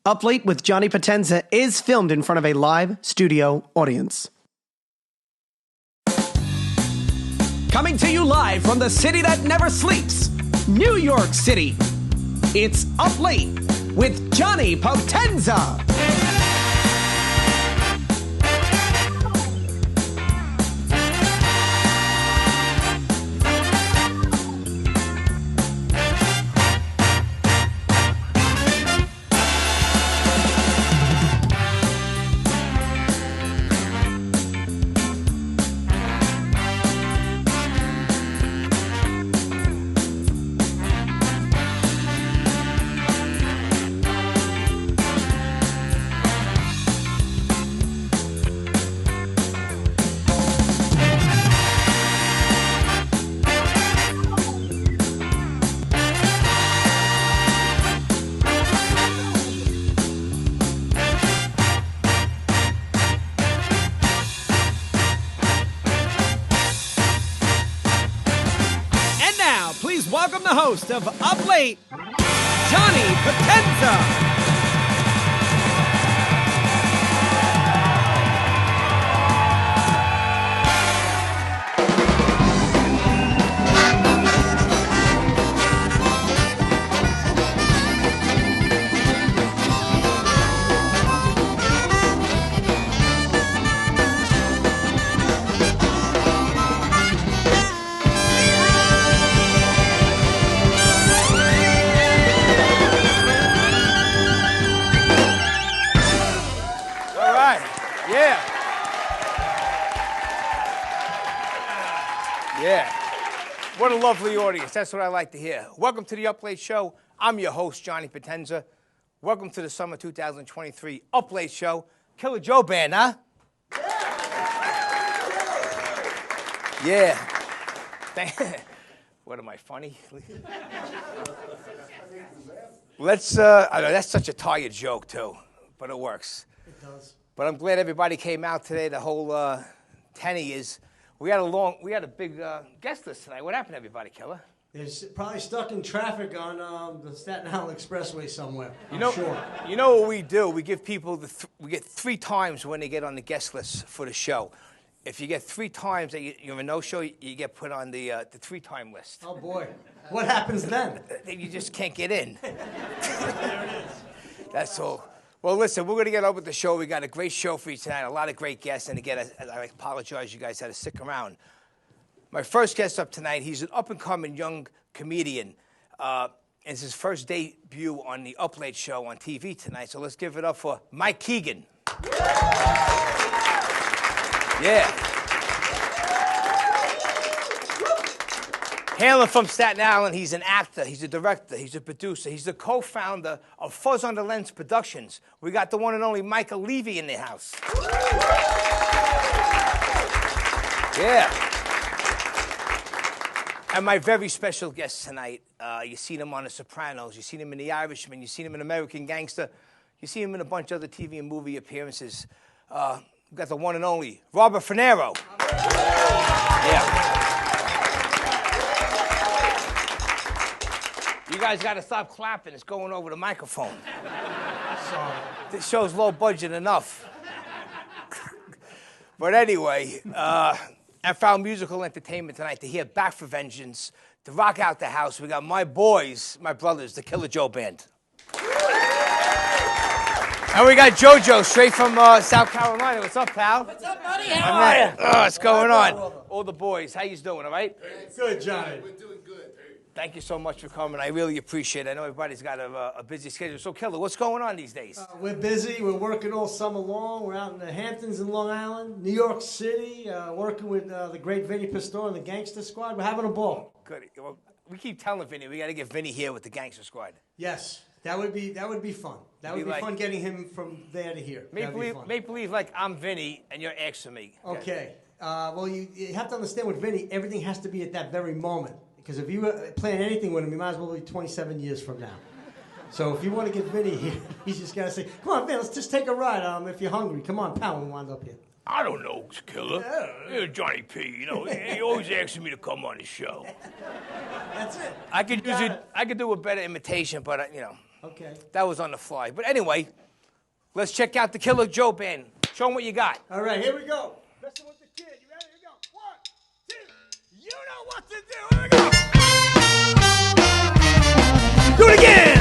Up Late with Johnny Potenza is filmed in front of a live studio audience. Coming to you live from the city that never sleeps, New York City. It's Up Late with Johnny Potenza. Welcome the host of Up Late, Johnny Potenza. What a lovely audience. That's what I like to hear. Welcome to the Up Late Show. I'm your host, Johnny Potenza. Welcome to the summer 2023 Up Late Show. Killer Joe Band, huh? Yeah. What am I, funny? Let's, I know that's such a tired joke, too, but it works. It does. But I'm glad everybody came out today. The whole 10 is. We had a big guest list tonight. What happened, everybody, Killer? They're probably stuck in traffic on the Staten Island Expressway somewhere. Sure. You know what we do? We give people we get 3 times when they get on the guest list for the show. If you get 3 times that you're a no-show, you get put on the 3-time list. Oh boy, what happens then? You just can't get in. That's all. Well, listen, we're going to get on with the show. We got a great show for you tonight, a lot of great guests. And again, I apologize you guys had to stick around. My first guest up tonight, he's an up-and-coming young comedian. It's his first debut on the Up Late Show on TV tonight. So let's give it up for Mike Keegan. Yeah. Hailing from Staten Island, he's an actor, he's a director, he's a producer, he's the co-founder of Fuzz on the Lens Productions. We got the one and only Michael Levy in the house. Yeah. And my very special guest tonight, you've seen him on The Sopranos, you've seen him in The Irishman, you've seen him in American Gangster, you've seen him in a bunch of other TV and movie appearances. We've got the one and only Robert Funaro. Yeah. You guys got to stop clapping. It's going over the microphone. Sorry. This show's low budget enough. But anyway, I found musical entertainment tonight to hear Back for Vengeance, to rock out the house. We got my boys, my brothers, the Killer Joe Band. And we got JoJo straight from South Carolina. What's up, pal? What's up, buddy? How are you? Oh, what's going on? All the boys. How you doing, all right? Good, Johnny. We're doing good. Thank you so much for coming. I really appreciate it. I know everybody's got a busy schedule. So, Killer, what's going on these days? We're busy. We're working all summer long. We're out in the Hamptons in Long Island, New York City, working with the great Vinny Pastore and the Gangster Squad. We're having a ball. Good. Well, we keep telling Vinny we got to get Vinny here with the Gangster Squad. Yes, that would be fun. That would be fun getting him from there to here. Make believe like I'm Vinny and you're extra me. Okay. Well, you have to understand with Vinny, everything has to be at that very moment. Because if you plan anything with him, you might as well be 27 years from now. So if you want to get Vinny here, he's just got to say, come on, Vin, let's just take a ride if you're hungry. Come on, pal, we'll wind up here. I don't know, Killer. Yeah, Johnny P, he always asking me to come on his show. That's it. I could do a better imitation, but, Okay. That was on the fly. But anyway, let's check out the Killer Joe band. Show them what you got. All right, here we go. Messing with the kid. You ready? Here we go. 1, 2. You know what to do. Here we go. Do it again.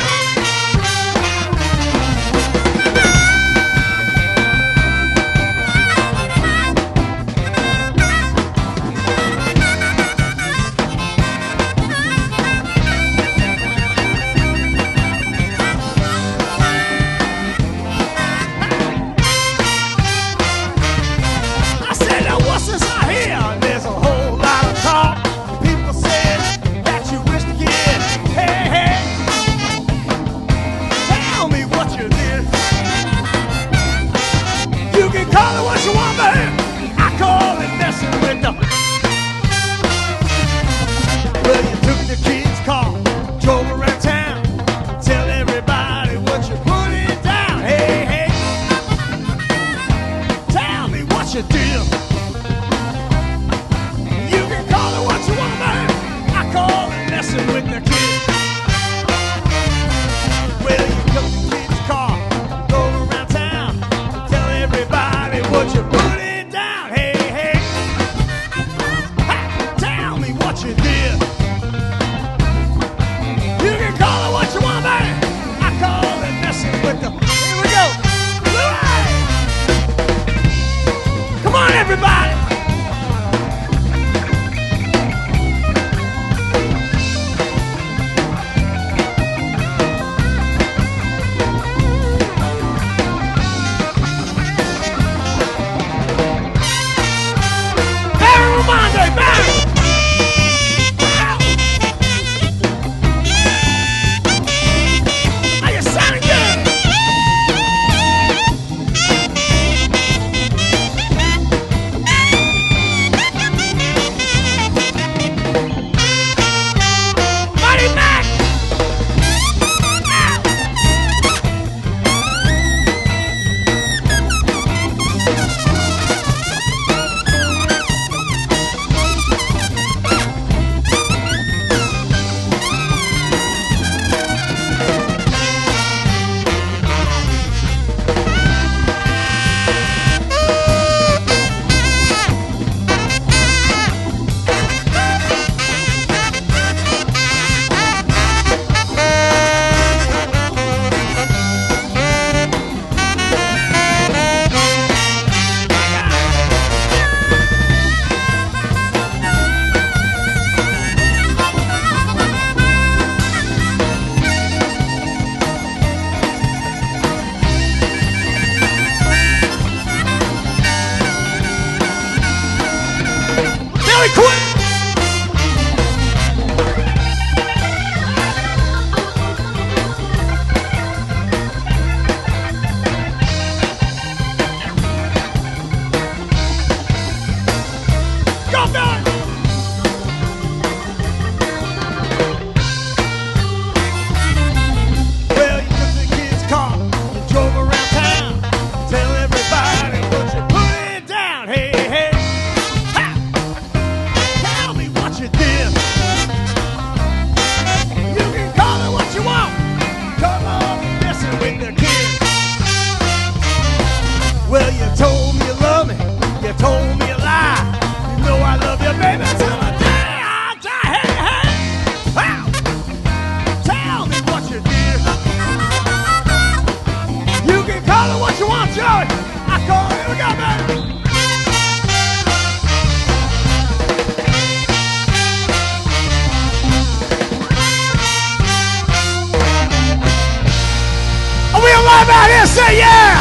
Live out here, say yeah!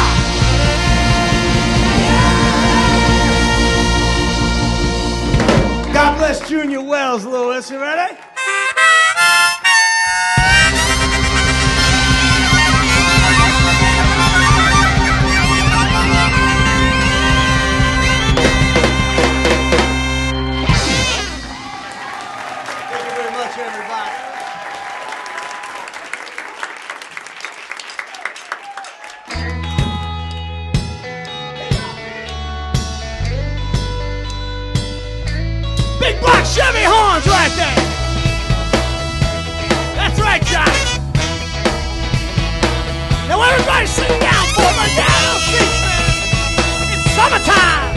God bless Junior Wells, Lewis. You ready? Thank you very much, everybody. Big black Chevy horns right there. Everybody sit down for the down seats, man. It's summertime.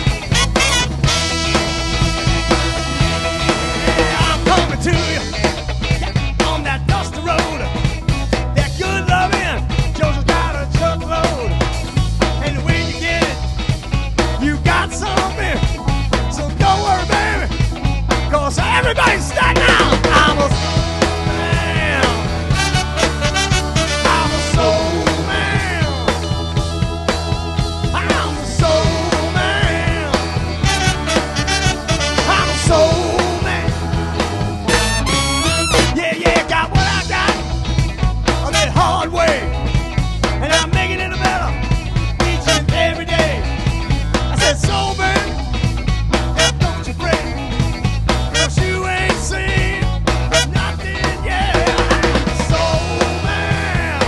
Yeah, I'm coming to you on that dusty road. That good loving, Joseph's got a truckload. And when you get it, you got something. So don't worry, baby, 'cause everybody's starting out. I'm a man. I'm a soul man. I'm a soul man. I'm a soul man. Yeah, yeah, got what I got on that hard way. And I'm making it better each and every day. I said, soul man, don't you fret. 'Cause you ain't seen nothing yet. I'm a soul man.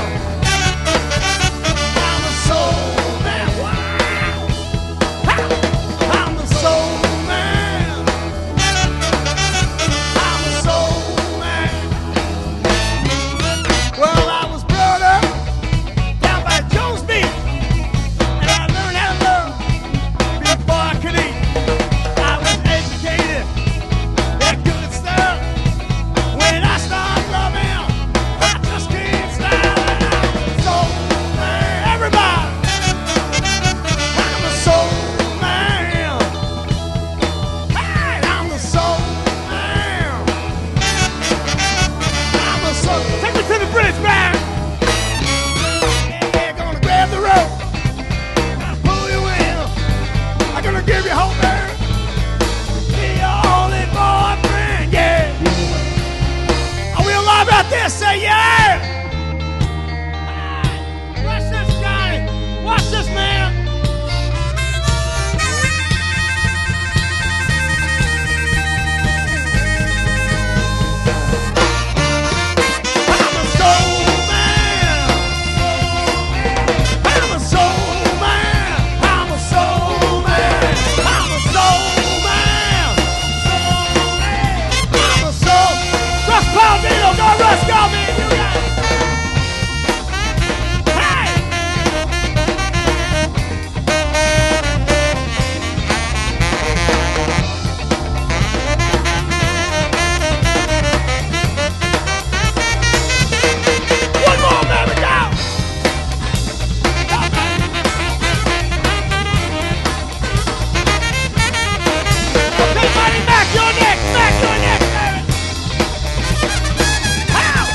I'm a soul man. Wow. I'm a soul man. I'm a soul man. Well, I was brought up down by Jones Beach, and I learned how to love before I could eat. I was educated, that good stuff. When I start loving, I just can't stop. I'm a soul man. Everybody, I'm a soul man. Hey, I'm a soul man. I'm a soul. Take me to the bridge, man. Yeah, gonna grab the rope. I'll pull you in. I'm gonna give you hope, man. Be your only boyfriend, yeah. Are we alive out there? Say yeah. Hey, watch this, Johnny. Watch this, man. I'm a soul man. I'm a soul man. I'm a soul man. I'm a soul man. I'm a soul. Russ Palvino, go Russ, go, man. You got it. Hey. One more, baby, go. Go, baby. Okay, buddy, back your neck, baby. Ow.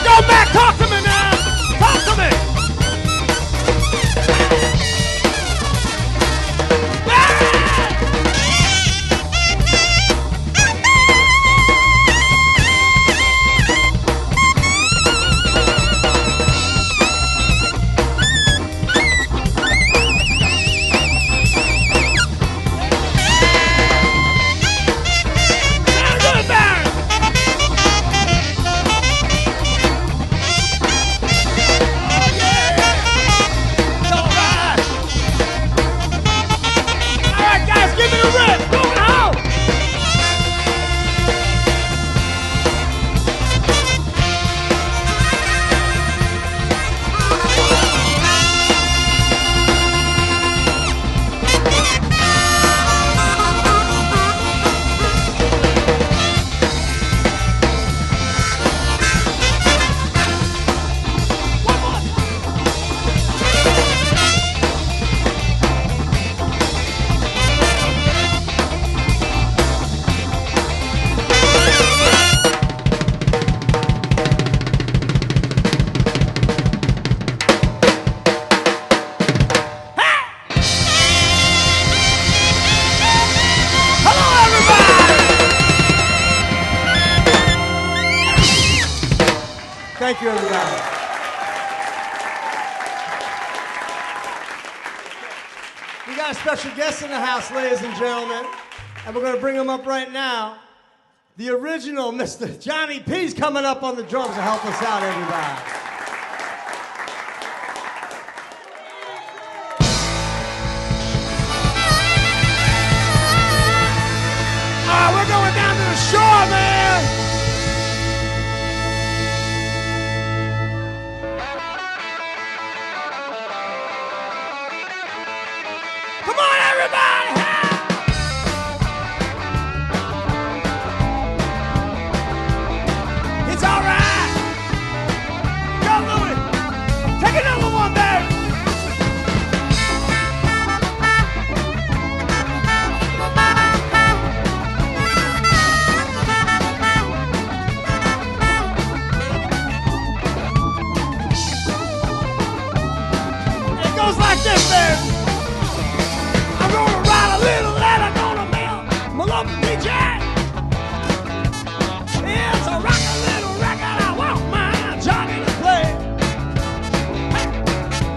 Go back, talk to me now. Talk to me. Sound good, Barry. Oh, yeah. It's all right. All right, guys, give me the rip. Going home. Hello, everybody. Thank you, everybody. We got a special guest in the house, ladies and gentlemen, and we're going to bring him up right now. The original Mr. Johnny P's coming up on the drums to help us out, everybody. Everybody, it's all right. Go, Louie. Take another one, baby. It goes like this, baby. I'm gonna write a little letter, gonna mail my local DJ. It's a rockin' little record, I want my Johnny to play. Hey.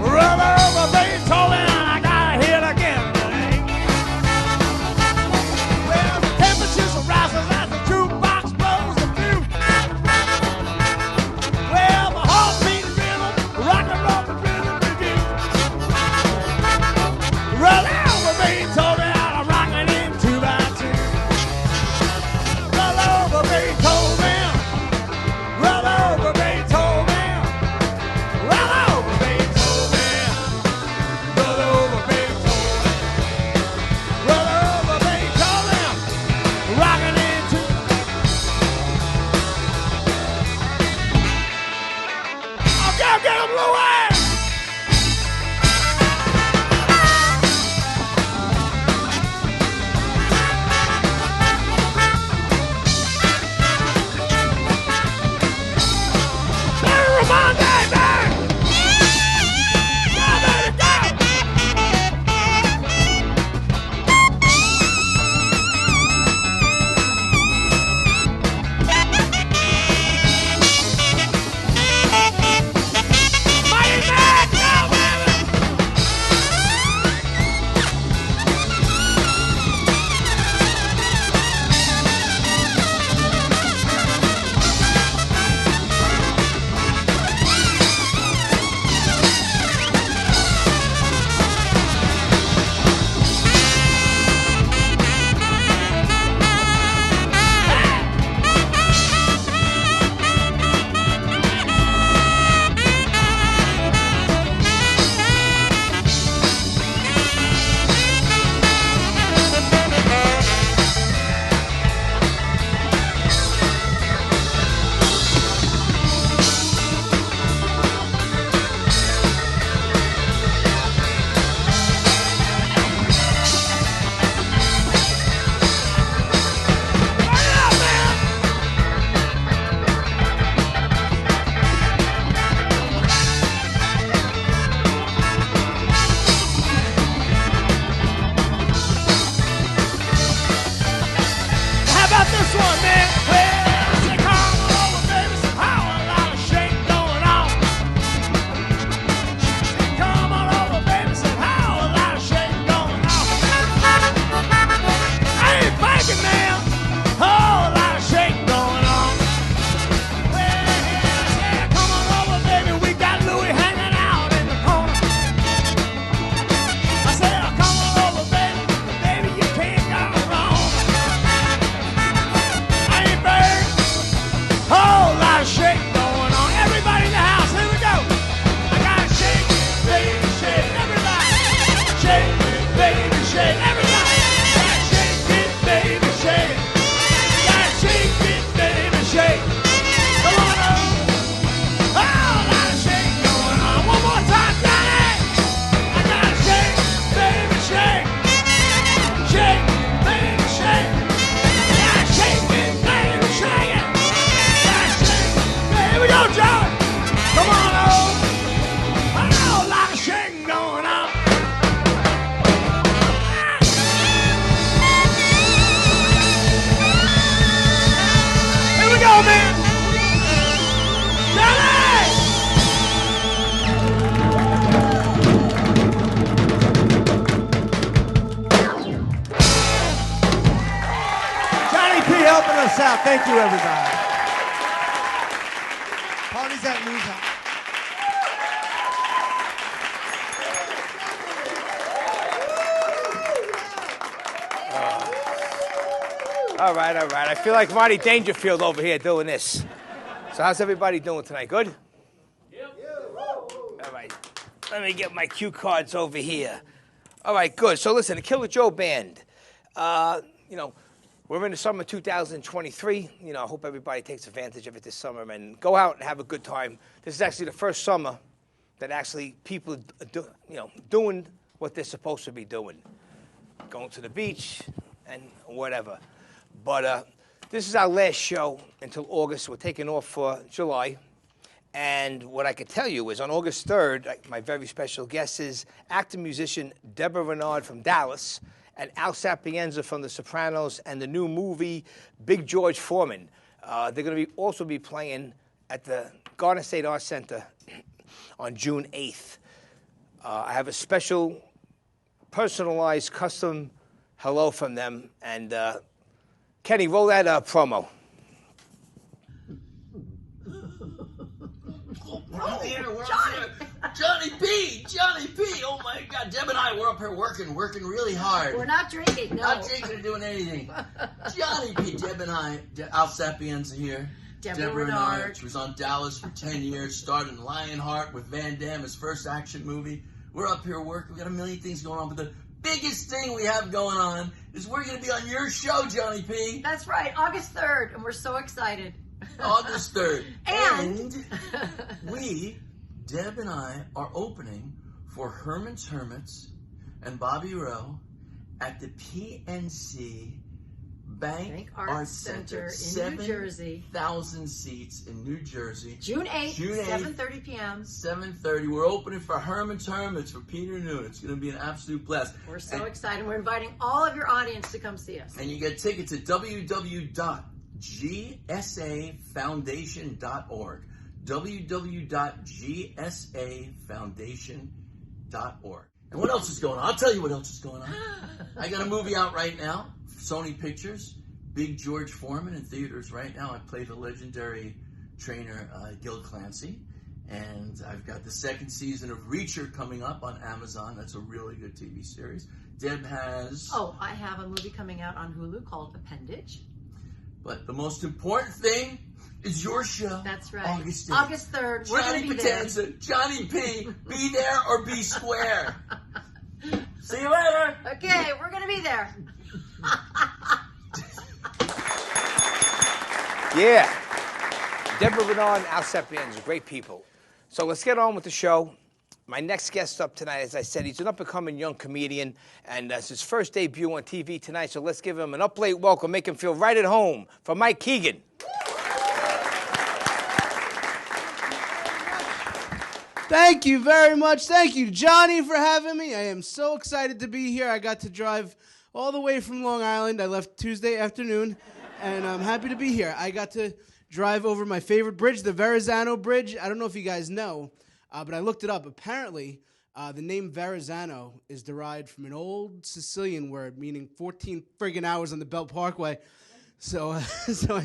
Roll over Beethoven, I gotta hear it again today. Well, the temperature's rises as the jukebox blows the fuse. Well, my heartbeat rhythm, rock and roll the rhythm review. Roll over Beethoven, I'm rocking in 2 by 2. Roll over Beethoven, roll over Beethoven, roll over Beethoven, roll over Beethoven, roll over Beethoven, rocking in 2. Okay, get him, Louie! us out. Thank you, everybody. Parties at Lou's house. All right. I feel like Rodney Dangerfield over here doing this. So how's everybody doing tonight? Good? Yep. All right. Let me get my cue cards over here. All right, good. So listen, the Killer Joe Band. We're in the summer 2023. I hope everybody takes advantage of it this summer and go out and have a good time. This is actually the first summer that actually people are doing what they're supposed to be doing, going to the beach and whatever. But this is our last show until August. We're taking off for July. And what I can tell you is on August 3rd, my very special guest is actor-musician Deborah Renard from Dallas and Al Sapienza from The Sopranos and the new movie Big George Foreman. They're going to also be playing at the Garden State Arts Center on June 8th. I have a special, personalized, custom hello from them. And Kenny, roll that promo. Johnny P! Oh my God, Deb and I, we're up here working really hard. We're not drinking, no. Not drinking or doing anything. Johnny P, Deb and I, Al Sapienza here. Deborah Renard. She was on Dallas for 10 years, started in Lionheart with Van Damme, his first action movie. We're up here working, we got a million things going on, but the biggest thing we have going on is we're going to be on your show, Johnny P. That's right, August 3rd, and we're so excited. August 3rd. And we, Deb and I, are opening for Herman's Hermits and Bobby Rowe at the PNC Bank Arts Center in New Jersey. 7,000 seats in New Jersey. June 8th, 7:30 p.m. 7:30. We're opening for Herman's Hermits for Peter Noon. It's going to be an absolute blast. We're so excited. We're inviting all of your audience to come see us. And you get tickets at www.gsafoundation.org. www.gsafoundation.org. And what else is going on? I'll tell you what else is going on. I got a movie out right now, Sony Pictures, Big George Foreman in theaters right now. I play the legendary trainer Gil Clancy. And I've got the second season of Reacher coming up on Amazon. That's a really good TV series. Deb has... Oh, I have a movie coming out on Hulu called Appendage. But the most important thing is your show. That's right. August 3rd. We're going to be Potenza, there. Johnny P. Be there or be square. See you later. Okay, we're going to be there. Yeah. Deborah Renard and Al Sapienza, great people. So let's get on with the show. My next guest up tonight, as I said, he's an up-and-coming young comedian, and it's his first debut on TV tonight, so let's give him an up-late welcome, make him feel right at home, from Mike Keegan. Thank you very much. Thank you, Johnny, for having me. I am so excited to be here. I got to drive all the way from Long Island. I left Tuesday afternoon, and I'm happy to be here. I got to drive over my favorite bridge, the Verrazano Bridge. I don't know if you guys know, but I looked it up. Apparently, the name Verrazano is derived from an old Sicilian word meaning 14 friggin' hours on the Belt Parkway. So I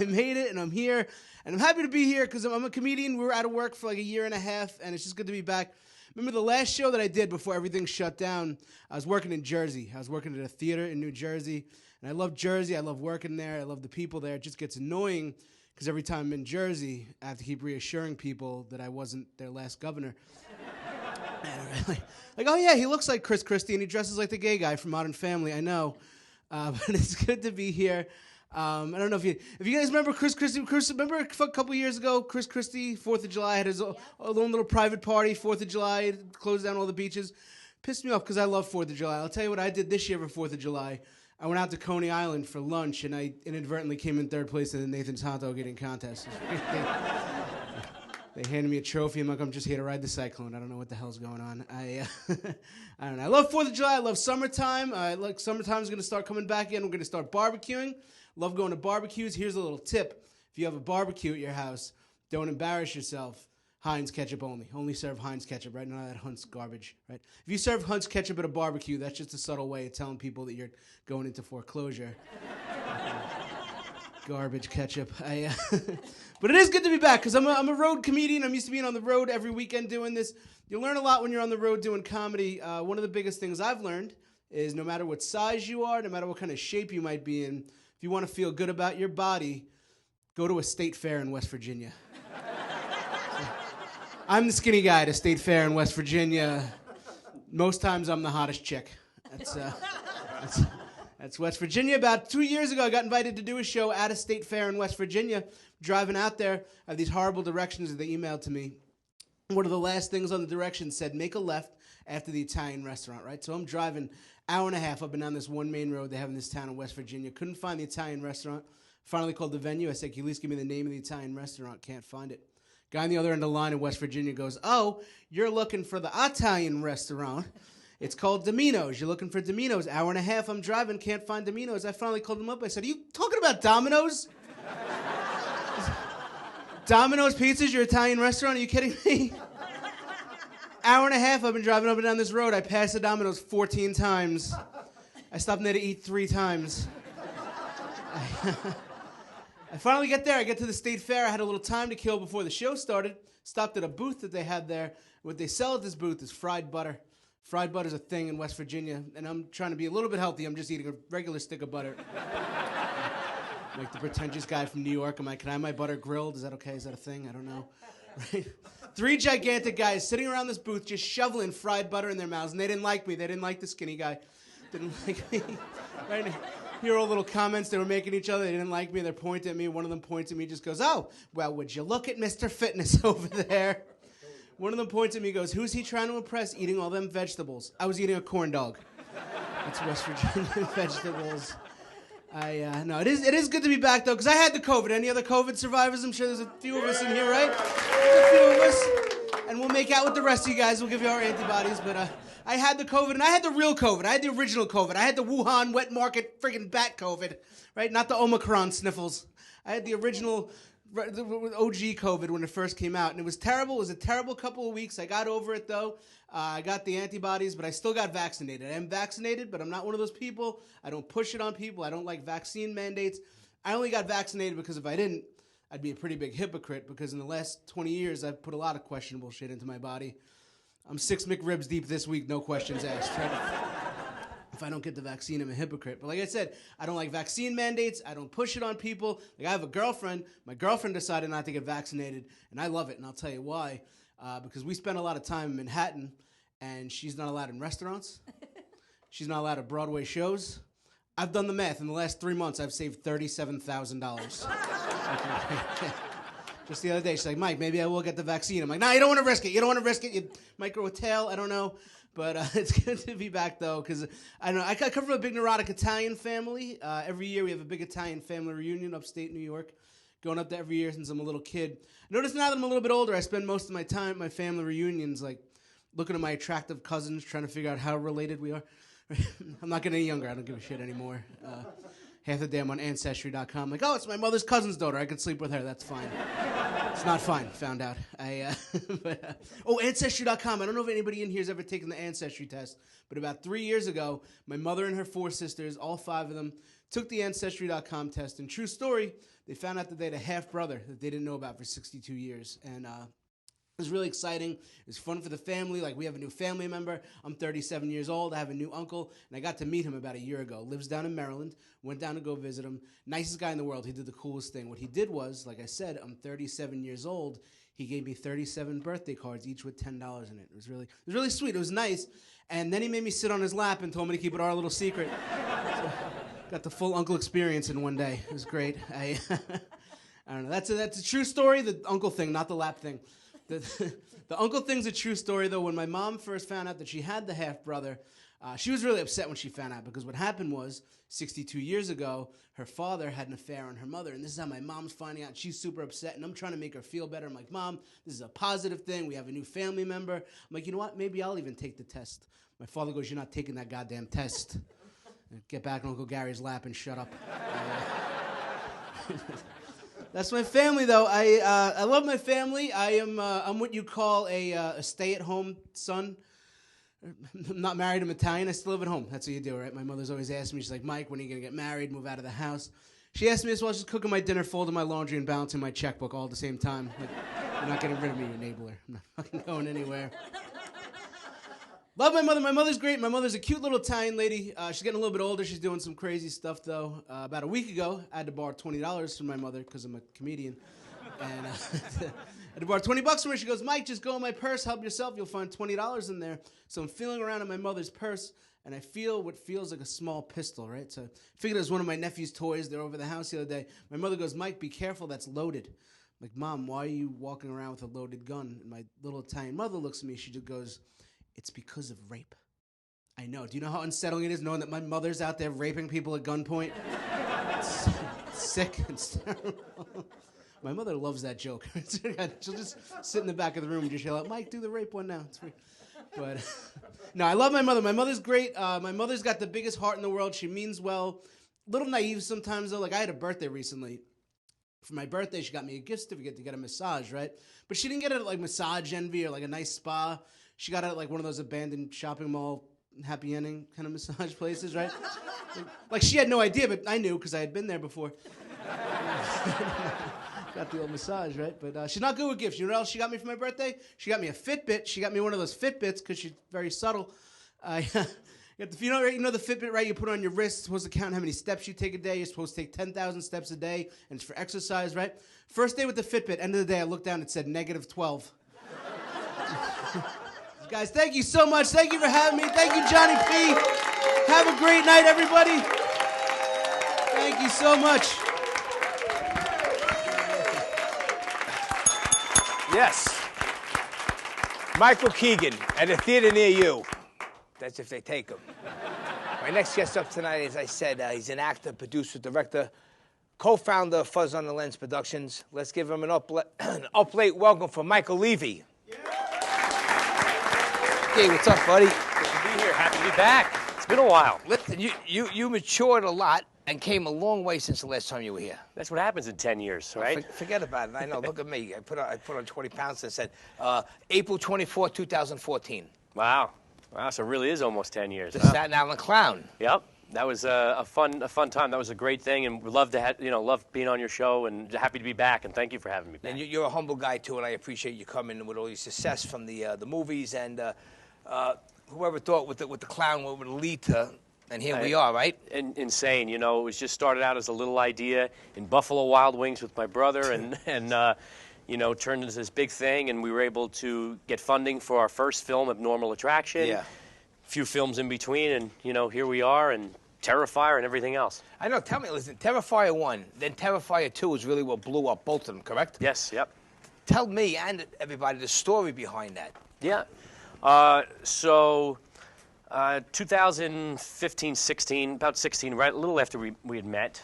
made it, and I'm here, and I'm happy to be here because I'm a comedian. We were out of work for like a year and a half, and it's just good to be back. Remember the last show that I did before everything shut down? I was working in Jersey. I was working at a theater in New Jersey, and I love Jersey. I love working there. I love the people there. It just gets annoying because every time I'm in Jersey, I have to keep reassuring people that I wasn't their last governor. And like, oh yeah, he looks like Chris Christie, and he dresses like the gay guy from Modern Family. I know, but it's good to be here. I don't know if you guys remember Chris Christie. Remember a couple years ago, Chris Christie, 4th of July, had his own little private party, 4th of July, closed down all the beaches. Pissed me off because I love 4th of July. I'll tell you what I did this year for 4th of July. I went out to Coney Island for lunch, and I inadvertently came in 3rd place in the Nathan's Hot Dog Eating Contest. They handed me a trophy. I'm like, I'm just here to ride the cyclone. I don't know what the hell's going on. I don't know. I love 4th of July. I love summertime. Summertime's going to start coming back in. We're going to start barbecuing. Love going to barbecues. Here's a little tip. If you have a barbecue at your house, don't embarrass yourself. Heinz ketchup only. Only serve Heinz ketchup, right? None of that Hunt's garbage, right? If you serve Hunt's ketchup at a barbecue, that's just a subtle way of telling people that you're going into foreclosure. Garbage ketchup. But it is good to be back because I'm a road comedian. I'm used to being on the road every weekend doing this. You learn a lot when you're on the road doing comedy. One of the biggest things I've learned is no matter what size you are, no matter what kind of shape you might be in, if you want to feel good about your body, go to a state fair in West Virginia. I'm the skinny guy at a state fair in West Virginia. Most times I'm the hottest chick. That's West Virginia. About 2 years ago, I got invited to do a show at a state fair in West Virginia. Driving out there, I have these horrible directions that they emailed to me. One of the last things on the directions said, make a left after the Italian restaurant, right? So I'm driving hour and a half up and down this one main road they have in this town in West Virginia. Couldn't find the Italian restaurant. Finally called the venue. I said, can you at least give me the name of the Italian restaurant? Can't find it. Guy on the other end of the line in West Virginia goes, oh, you're looking for the Italian restaurant. It's called Domino's. You're looking for Domino's. Hour and a half I'm driving, can't find Domino's. I finally called him up. I said, are you talking about Domino's? Domino's Pizza's your Italian restaurant? Are you kidding me? Hour and a half I've been driving up and down this road. I passed the Domino's 14 times. I stopped in there to eat 3 times. I finally get there. I get to the state fair. I had a little time to kill before the show started. Stopped at a booth that they had there. What they sell at this booth is fried butter. Fried butter is a thing in West Virginia, and I'm trying to be a little bit healthy. I'm just eating a regular stick of butter. Like the pretentious guy from New York. I'm like, can I have my butter grilled? Is that okay? Is that a thing? I don't know. Right? 3 gigantic guys sitting around this booth just shoveling fried butter in their mouths, and they didn't like me. They didn't like the skinny guy. Didn't like me. Right? Hear all little comments they were making each other. They didn't like me. They're pointing at me. One of them points at me, just goes, oh, well, would you look at Mr. Fitness over there? One of them points at me, goes, who's he trying to impress eating all them vegetables? I was eating a corn dog. That's West Virginia vegetables. No, it is good to be back, though, because I had the COVID. Any other COVID survivors? I'm sure there's a few of us in here, right? There's a few of us. And we'll make out with the rest of you guys. We'll give you our antibodies. But I had the COVID, and I had the real COVID. I had the original COVID. I had the Wuhan wet market friggin' bat COVID, right? Not the Omicron sniffles. I had the original OG COVID when it first came out, and it was terrible. It was a terrible couple of weeks. I got over it, though. I got the antibodies, but I still got vaccinated. I am vaccinated, but I'm not one of those people. I don't push it on people. I don't like vaccine mandates. I only got vaccinated because if I didn't, I'd be a pretty big hypocrite, because in the last 20 years, I've put a lot of questionable shit into my body. I'm 6 McRibs deep this week, no questions asked. If I don't get the vaccine, I'm a hypocrite. But like I said, I don't like vaccine mandates. I don't push it on people. Like I have a girlfriend. My girlfriend decided not to get vaccinated, and I love it, and I'll tell you why. Because we spend a lot of time in Manhattan, and she's not allowed in restaurants. She's not allowed at Broadway shows. I've done the math. In the last 3 months, I've saved $37,000. Just the other day, she's like, Mike, maybe I will get the vaccine. I'm like, no, you don't want to risk it. You don't want to risk it. You might grow a tail. I don't know. But it's good to be back, though, because I don't know. I come from a big neurotic Italian family. Every year we have a big Italian family reunion upstate New York. Going up there every year since I'm a little kid. Notice now that I'm a little bit older, I spend most of my time at my family reunions, like looking at my attractive cousins, trying to figure out how related we are. I'm not getting any younger. I don't give a shit anymore. Half the day I'm on Ancestry.com. Like, oh, it's my mother's cousin's daughter. I can sleep with her. That's fine. It's not fine. Found out. Ancestry.com. I don't know if anybody in here has ever taken the Ancestry test, but about 3 years ago, my mother and her 4 sisters, all 5 of them, took the Ancestry.com test. And true story, they found out that they had a half-brother that they didn't know about for 62 years. And it was really exciting. It was fun for the family. Like, we have a new family member. I'm 37 years old. I have a new uncle, and I got to meet him about a year ago. Lives down in Maryland. Went down to go visit him. Nicest guy in the world. He did the coolest thing. What he did was, like I said, I'm 37 years old. He gave me 37 birthday cards, each with $10 in it. It was really sweet. It was nice. And then he made me sit on his lap and told me to keep it our little secret. So, got the full uncle experience in one day. It was great. I don't know. That's a true story. The uncle thing, not the lap thing. The uncle thing's a true story, though. When my mom first found out that she had the half-brother, she was really upset when she found out, because what happened was 62 years ago, her father had an affair on her mother, and this is how my mom's finding out. She's super upset, and I'm trying to make her feel better. I'm like, Mom, this is a positive thing. We have a new family member. I'm like, you know what? Maybe I'll even take the test. My father goes, you're not taking that goddamn test. Get back on Uncle Gary's lap and shut up. That's my family, though. I love my family. I'm what you call a stay-at-home son. I'm not married. I'm Italian. I still live at home. That's what you do, right? My mother's always asking me. She's like, Mike, when are you going to get married, move out of the house? She asked me as well. She's cooking my dinner, folding my laundry, and balancing my checkbook all at the same time. Like, you're not getting rid of me, you enabler. I'm not fucking going anywhere. Love my mother. My mother's great. My mother's a cute little Italian lady. She's getting a little bit older. She's doing some crazy stuff, though. About a week ago, I had to borrow $20 from my mother because I'm a comedian. And I had to borrow $20 from her. She goes, Mike, just go in my purse. Help yourself. You'll find $20 in there. So I'm feeling around in my mother's purse. and I feel what feels like a small pistol, right? So I figured it was one of my nephew's toys. They're over the house the other day. My mother goes, Mike, be careful, that's loaded. I'm like, Mom, why are you walking around with a loaded gun? And my little Italian mother looks at me, she just goes, it's because of rape. I know. Do you know how unsettling it is knowing that my mother's out there raping people at gunpoint? It's sick and terrible. My mother loves that joke. She'll just sit in the back of the room and just yell out, Mike, do the rape one now. It's free. But no, I love my mother. My mother's great. My mother's got the biggest heart in the world. She means well. A little naive sometimes, though. Like, I had a birthday recently. For my birthday, she got me a gift certificate to get a massage, right? But she didn't get it at, like, Massage Envy or, like, a nice spa. She got it at, like, one of those abandoned shopping mall happy ending kind of massage places, right? Like, she had no idea, but I knew because I had been there before. Got the old massage, right? But she's not good with gifts. You know what else she got me for my birthday? She got me a Fitbit. She got me one of those Fitbits because she's very subtle. You know the Fitbit, right? You put it on your wrist. It's supposed to count how many steps you take a day. You're supposed to take 10,000 steps a day, and it's for exercise, right? First day with the Fitbit. End of the day, I looked down. It said -12. Guys, thank you so much. Thank you for having me. Thank you, Johnny P. Have a great night, everybody. Thank you so much. Yes. Michael Keegan at a theater near you. That's if they take him. My next guest up tonight, as I said, he's an actor, producer, director, co-founder of Fuzz on the Lens Productions. Let's give him an up-late welcome for Michael Levy. Yeah. Hey, what's up, buddy? Good to be here. Happy to be back. It's been a while. Listen, you matured a lot and came a long way since the last time you were here. That's what happens in 10 years, right? Forget about it. I know. Look at me. I put on 20 pounds and said April 24, 2014. Wow. So it really is almost 10 years. The Staten Island Clown. Yep. That was a fun time. That was a great thing, and we love to love being on your show, and happy to be back. And thank you for having me back. And you're a humble guy too, and I appreciate you coming with all your success from the movies and whoever thought with the clown what would lead to. And here we are, right? Insane. You know, it was just started out as a little idea in Buffalo Wild Wings with my brother, and turned into this big thing. And we were able to get funding for our first film, Abnormal Attraction. Yeah. A few films in between, and here we are, and Terrifier and everything else. I know. Tell me, listen, Terrifier 1, then Terrifier 2 is really what blew up both of them, correct? Yes. Yep. Tell me and everybody the story behind that. Yeah. 2015-16, about 16, right, a little after we had met,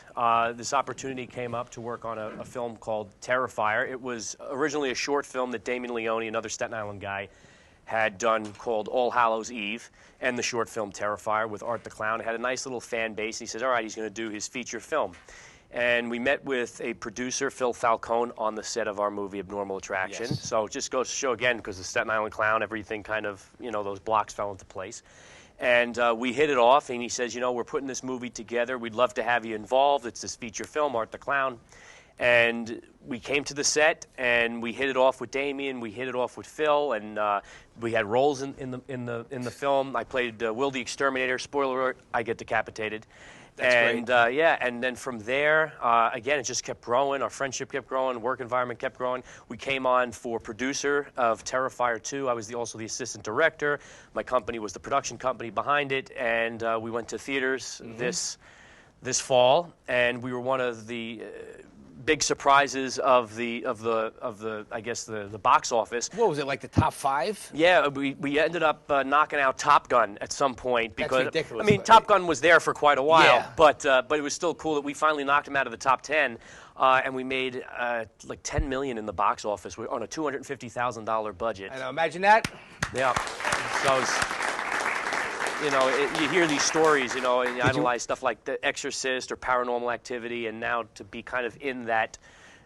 this opportunity came up to work on a film called Terrifier. It was originally a short film that Damien Leone, another Staten Island guy, had done called All Hallows Eve, and the short film Terrifier with Art the Clown. It had a nice little fan base. He said, all right, he's going to do his feature film. And we met with a producer, Phil Falcone, on the set of our movie Abnormal Attraction. Yes. So it just goes to show again, because the Staten Island Clown, everything kind of, those blocks fell into place. And we hit it off, and he says, we're putting this movie together. We'd love to have you involved. It's this feature film, Art the Clown. And we came to the set, and we hit it off with Damien. We hit it off with Phil, and we had roles in the film. I played Will the Exterminator. Spoiler alert: I get decapitated. That's great. And then from there, again, it just kept growing. Our friendship kept growing. Work environment kept growing. We came on for producer of Terrifier 2. I was also the assistant director. My company was the production company behind it, and we went to theaters this fall, and we were one of the big surprises of the I guess the box office. What was it, like the top 5? Yeah, we ended up knocking out Top Gun at some point because that's ridiculous. I mean Top Gun was there for quite a while, yeah. but it was still cool that we finally knocked him out of the top 10, and we made like $10 million in the box office on a $250,000 budget. I know, imagine that. Yeah, so it was, you hear these stories, and you idolize stuff like The Exorcist or Paranormal Activity, and now to be kind of in that,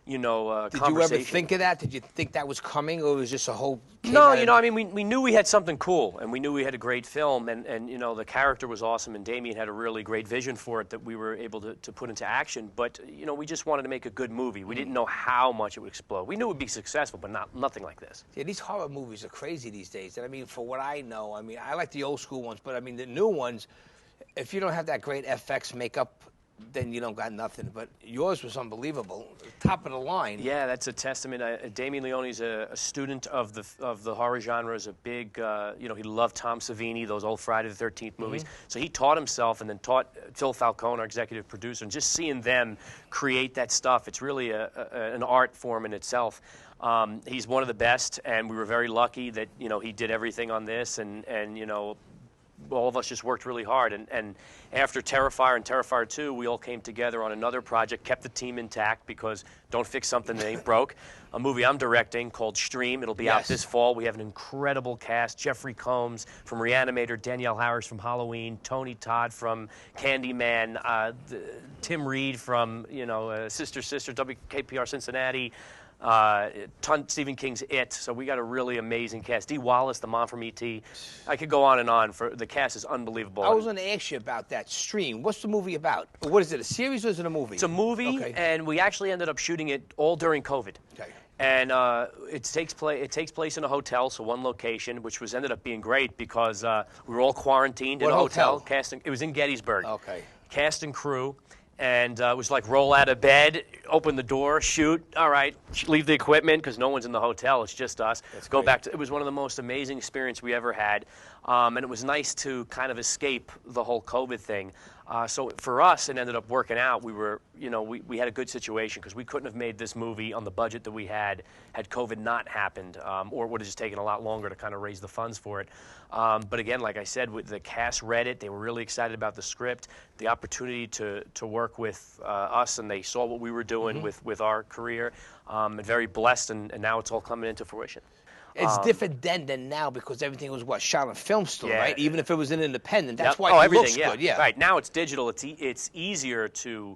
Did conversation. you ever think of that? Did you think that was coming, or was it just a whole... No, I mean, we knew we had something cool, and we knew we had a great film, and the character was awesome, and Damien had a really great vision for it that we were able to put into action, but, we just wanted to make a good movie. We didn't know how much it would explode. We knew it would be successful, but nothing like this. Yeah, these horror movies are crazy these days, and I mean, for what I know, I like the old school ones, but I mean, the new ones, if you don't have that great FX makeup then you don't got nothing. But yours was unbelievable, top of the line. Yeah, that's a testament. Damien Leone's a student of the horror genre. Is a big, he loved Tom Savini, those old Friday the 13th movies. So he taught himself, and then taught Phil Falcone, our executive producer, and just seeing them create that stuff, it's really an art form in itself. He's one of the best, and we were very lucky that he did everything on this, and all of us just worked really hard. And after Terrifier and Terrifier 2, we all came together on another project, kept the team intact, because don't fix something that ain't broke. A movie I'm directing called Stream. It'll be out this fall. We have an incredible cast. Jeffrey Combs from Reanimator, Danielle Harris from Halloween, Tony Todd from Candyman, Tim Reed from Sister WKPR Cincinnati, Stephen King's It. So we got a really amazing cast. Dee Wallace, the mom from E.T. I could go on and on. The cast is unbelievable. I was going to ask you about that Stream. What's the movie about? What is it, a series or is it a movie? It's a movie, and we actually ended up shooting it all during COVID. Okay. And it takes place in a hotel, so one location, which ended up being great because we were all quarantined in a hotel. It was in Gettysburg. Okay. Cast and crew. And it was like roll out of bed, open the door, shoot. All right, leave the equipment because no one's in the hotel. It's just us. Go back to. It was one of the most amazing experiences we ever had, and it was nice to kind of escape the whole COVID thing. So for us, it ended up working out. We were, we had a good situation because we couldn't have made this movie on the budget that we had COVID not happened, or it would have just taken a lot longer to kind of raise the funds for it. But again, like I said, the cast read it. They were really excited about the script, the opportunity to work with us, and they saw what we were doing with our career. And very blessed, and now it's all coming into fruition. It's different then than now because everything was shot on film still, right? Even if it was an independent, that's why it looks good. Yeah, right. Now it's digital. It's easier to,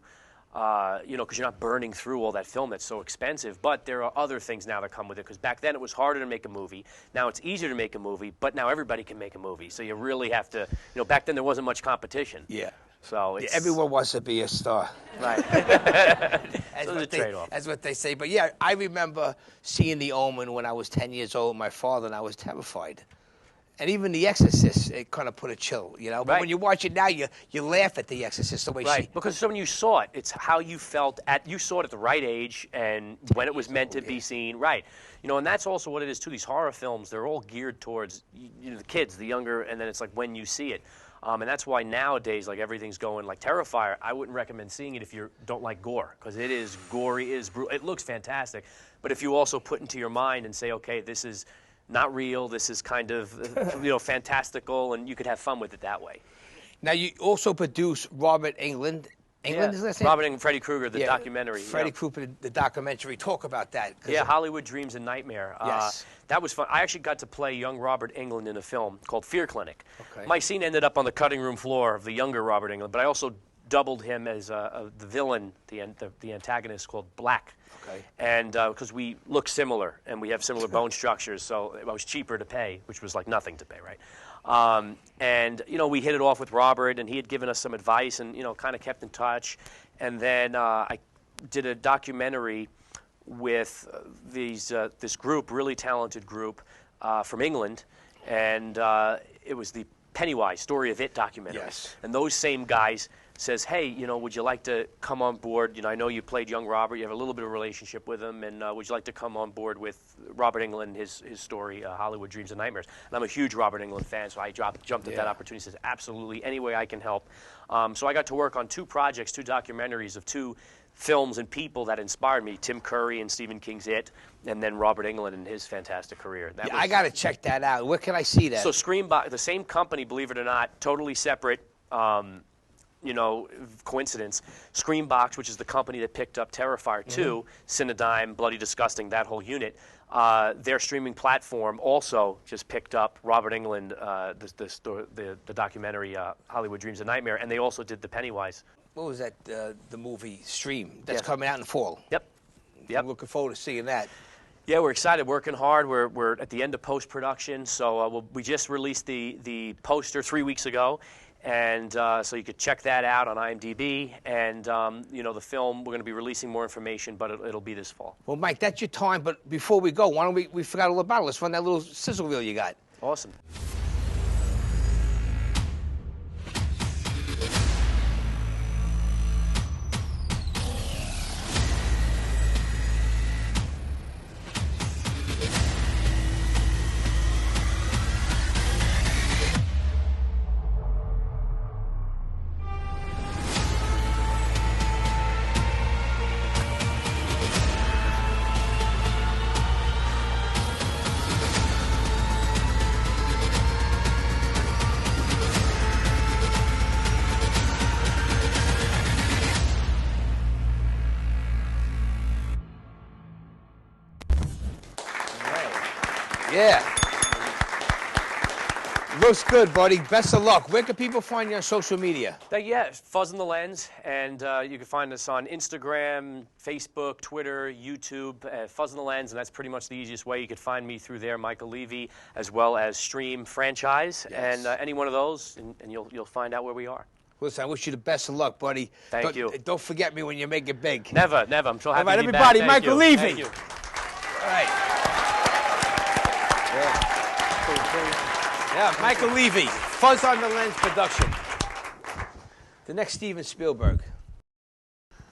because you're not burning through all that film that's so expensive. But there are other things now that come with it. Because back then it was harder to make a movie. Now it's easier to make a movie, but now everybody can make a movie. So you really have to. Back then there wasn't much competition. Yeah. So everyone wants to be a star. Right. That's what they say. But yeah, I remember seeing The Omen when I was 10 years old with my father, and I was terrified. And even The Exorcist, it kind of put a chill, But when you watch it now, you laugh at The Exorcist the way she... Because when you saw it, it's how you felt you saw it at the right age and when it was meant to be seen. Right. And that's also what it is, too. These horror films, they're all geared towards the kids, the younger, and then it's like when you see it. And that's why nowadays, like everything's going like Terrifier. I wouldn't recommend seeing it if you don't like gore, because it is gory, it is brutal. It looks fantastic, but if you also put into your mind and say, okay, this is not real, this is kind of fantastical, and you could have fun with it that way. Now you also produce Robert Englund. Is that Robert and Freddy Krueger, the documentary. Freddy Krueger, the documentary. Talk about that. Yeah, Hollywood Dreams and Nightmare. Yes. That was fun. I actually got to play young Robert Englund in a film called Fear Clinic. Okay. My scene ended up on the cutting room floor of the younger Robert Englund, but I also doubled him as the villain, the antagonist called Black. Okay. And because we look similar and we have similar bone structures, so it was cheaper to pay, which was like nothing to pay, right? And we hit it off with Robert, and he had given us some advice, and kind of kept in touch. And then I did a documentary with this group, really talented group from England, and it was the Pennywise Story of It documentary. Yes. And those same guys says, hey, would you like to come on board? I know you played young Robert. You have a little bit of a relationship with him, and would you like to come on board with Robert Englund, his story, Hollywood Dreams and Nightmares? And I'm a huge Robert Englund fan, so I jumped at that opportunity. Says, absolutely, any way I can help. So I got to work on two projects, two documentaries of two films and people that inspired me, Tim Curry and Stephen King's It, and then Robert Englund and his fantastic career. I got to check that out. Where can I see that? So Screambox, the same company, believe it or not, totally separate, coincidence. Screambox, which is the company that picked up Terrifier 2, Cinedigm, Bloody Disgusting, that whole unit, their streaming platform also just picked up Robert Englund, the documentary Hollywood Dreams and Nightmare, and they also did the Pennywise. What was that, the movie Stream? That's coming out in the fall. Yep. I'm looking forward to seeing that. Yeah, we're excited, working hard. We're at the end of post-production, so we just released the poster 3 weeks ago, and so you could check that out on IMDb. And the film, we're going to be releasing more information, but it'll be this fall. Well, Mike, that's your time. But before we go, why don't we forgot all about it? Let's run that little sizzle reel you got. Awesome. Yeah. Looks good, buddy. Best of luck. Where can people find you on social media? Yeah, Fuzz in the Lens, and you can find us on Instagram, Facebook, Twitter, YouTube, Fuzz in the Lens, and that's pretty much the easiest way. You could find me through there, Michael Levy, as well as Stream Franchise, and any one of those, and you'll find out where we are. Listen, I wish you the best of luck, buddy. Thank you. Don't forget me when you make it big. Never. I'm so happy All right, to be everybody, back. Thank Michael you. Levy. Thank you. All right. Yeah, Michael Levy, Fuzz on the Lens production. The next Steven Spielberg.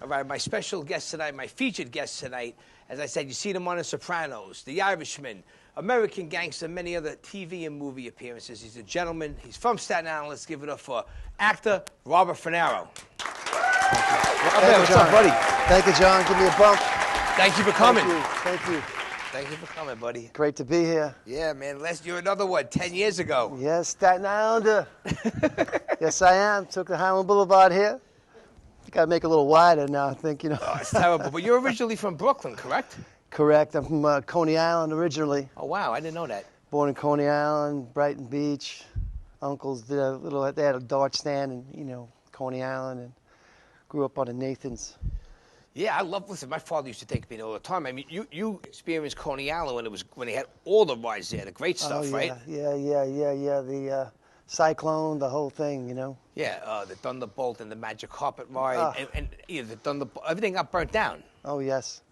All right, my special guest tonight, my featured guest tonight, as I said, you see them on The Sopranos, The Irishman, American Gangster, many other TV and movie appearances. He's a gentleman. He's from Staten Island. Let's give it up for actor Robert Funaro. What's up, buddy? Thank you, John. Give me a bump. Thank you for coming. Thank you. Thank you for coming, buddy. Great to be here. Yeah, man. You're another one, 10 years ago. Yes, Staten Islander. Yes, I am. Took the Highland Boulevard here. Got to make it a little wider now, I think, you know. Oh, it's terrible. But you're originally from Brooklyn, correct? Correct. I'm from Coney Island originally. Oh, wow. I didn't know that. Born in Coney Island, Brighton Beach. Uncles did they had a dart stand in, Coney Island, and grew up on the Nathans. Yeah, listen, my father used to take me there all the time. I mean, you experienced Coney Island when they had all the rides there, the great stuff, right? Yeah. The Cyclone, the whole thing, Yeah, the Thunderbolt and the Magic Carpet ride, and the Thunderbolt, everything got burnt down. Oh, yes.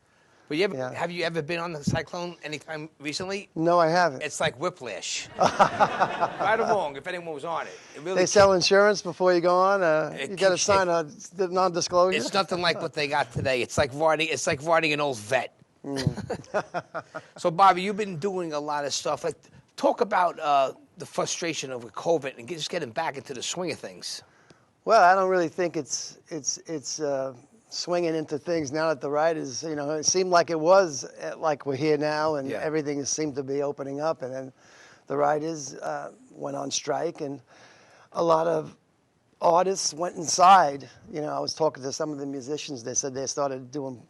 But have you ever been on the Cyclone anytime recently? No, I haven't. It's like whiplash. Right or wrong, if anyone was on it. They sell insurance before you go on. You got to sign a non-disclosure. It's nothing like what they got today. It's like riding an old vet. So, Bobby, you've been doing a lot of stuff. Like, talk about the frustration over COVID and just getting back into the swing of things. Well, I don't really think it's swinging into things now that the ride is, it seemed like it was like we're here now and everything seemed to be opening up, and then the ride went on strike, and a lot of artists went inside. I was talking to some of the musicians. They said they started doing,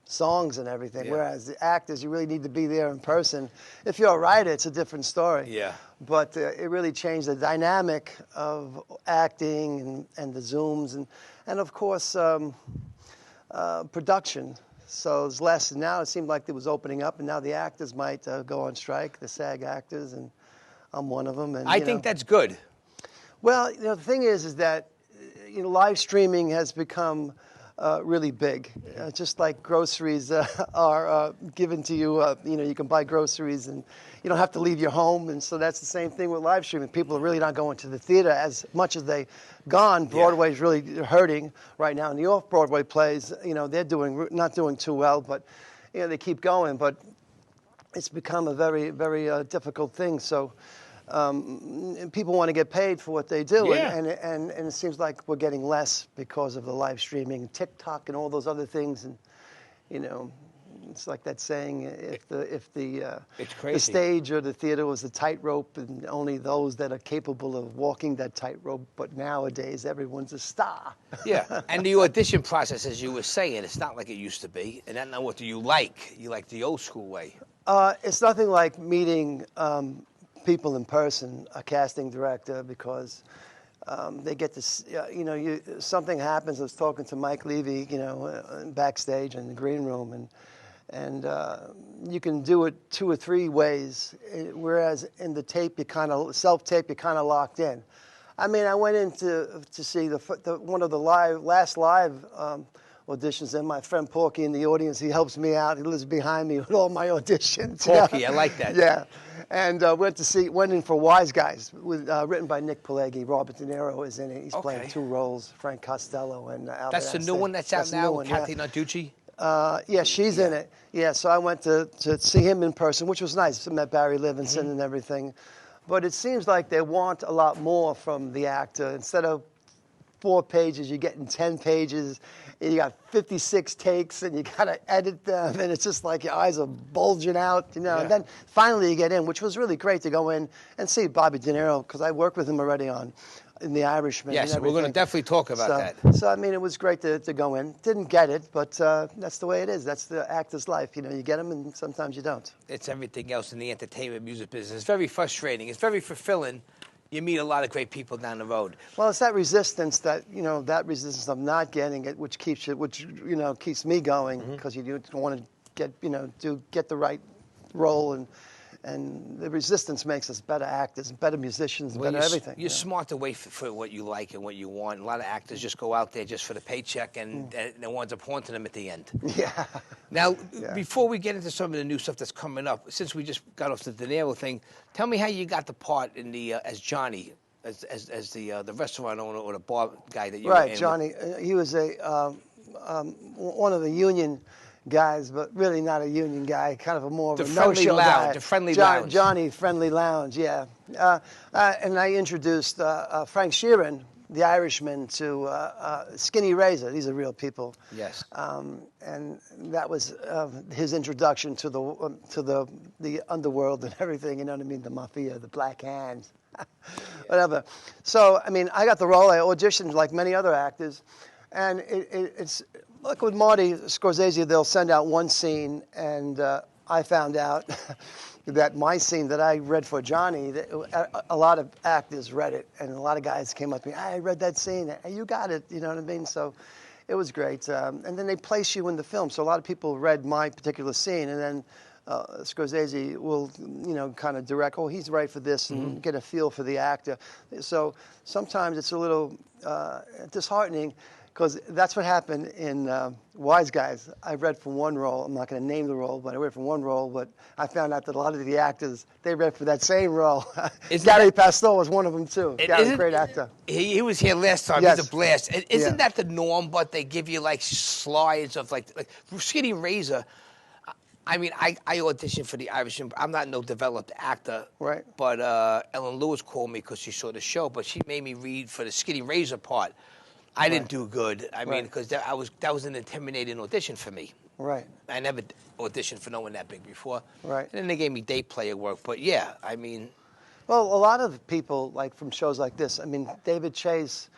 songs and everything, whereas the actors, you really need to be there in person. If you're a writer, it's a different story. Yeah. But it really changed the dynamic of acting and the Zooms and of course, production. So it's less. Now it seemed like it was opening up, and now the actors might go on strike, the SAG actors, and I'm one of them. And I think that's good. Well, the thing is that live streaming has become really big. Just like groceries are given to you, you can buy groceries and you don't have to leave your home. And so that's the same thing with live streaming. People are really not going to the theater as much as they've gone. Broadway's really hurting right now. And the off-Broadway plays, they're not doing too well, but they keep going. But it's become a very, very difficult thing. So people want to get paid for what they do, and it seems like we're getting less because of the live streaming, TikTok, and all those other things. And it's like that saying: if the stage or the theater was a tightrope, and only those that are capable of walking that tightrope. But nowadays, everyone's a star. Yeah, and the audition process, as you were saying, it's not like it used to be. And then, what do you like? You like the old school way? It's nothing like meeting people in person, a casting director, because they get to, something happens. I was talking to Mike Levy, backstage in the green room, and you can do it 2 or 3 ways, whereas in the tape, self-tape, you're kind of locked in. I mean, I went in to see one of the last live auditions, and my friend Porky in the audience, he helps me out. He lives behind me with all my auditions. Porky, I like that. Yeah. And went in for Wise Guys, written by Nick Pileggi. Robert De Niro is in it. He's playing 2 roles, Frank Costello and Albert That's the new one that's out now with Kathy Narducci? Yeah, she's in it. Yeah, so I went to see him in person, which was nice. I met Barry Levinson and everything. But it seems like they want a lot more from the actor. Instead of 4 pages, you're getting 10 pages. And you got 56 takes, and you got to edit them, and it's just like your eyes are bulging out, And then finally you get in, which was really great to go in and see Bobby De Niro, because I worked with him already on in The Irishman. Yes, and we're going to everything. definitely talk about that. So, I mean, it was great to go in. Didn't get it, but that's the way it is. That's the actor's life. You know, you get them and sometimes you don't. It's everything else in the entertainment music business. It's very frustrating. It's very fulfilling. You meet a lot of great people down the road. Well, it's that resistance that of not getting it, which keeps keeps me going, because you don't want to get the right role, and the resistance makes us better actors, better musicians, better everything. You're smart to wait for what you like and what you want. A lot of actors just go out there just for the paycheck, and it winds up haunting them at the end. Yeah. Now, before we get into some of the new stuff that's coming up, since we just got off the De Niro thing, tell me how you got the part in the as Johnny, as the restaurant owner or the bar guy that you Right, were Johnny. He was one of the union guys, but really not a union guy, kind of more of a no-show guy. The friendly lounge. Johnny, friendly lounge, yeah. And I introduced Frank Sheeran, the Irishman, to Skinny Razor. These are real people. Yes. And that was his introduction to the underworld and everything. You know what I mean? The mafia, the Black Hands, whatever. So I mean, I got the role. I auditioned like many other actors, and it's. Like with Marty Scorsese, they'll send out one scene, and I found out that my scene that I read for Johnny, a lot of actors read it, and a lot of guys came up to me, I read that scene, hey, you got it, you know what I mean? So it was great. And then they place you in the film, so a lot of people read my particular scene, and then Scorsese will, kind of direct, oh, he's right for this, and get a feel for the actor. So sometimes it's a little disheartening, because that's what happened in Wise Guys. I read for one role. I'm not going to name the role, but I read for one role. But I found out that a lot of the actors, they read for that same role. Gary Pastor was one of them, too. Gary, great actor. He was here last time. Yes. He's a blast. Isn't that the norm, but they give you, like, slides of, like Skinny Razor. I mean, I auditioned for The Irishman. I'm not no developed actor. Right. But Ellen Lewis called me because she saw the show, but she made me read for the Skinny Razor part. I didn't do good. I mean, because that was an intimidating audition for me. Right. I never auditioned for no one that big before. Right. And then they gave me day player work. But yeah, I mean. Well, a lot of people, like from shows like this, I mean, David Chase,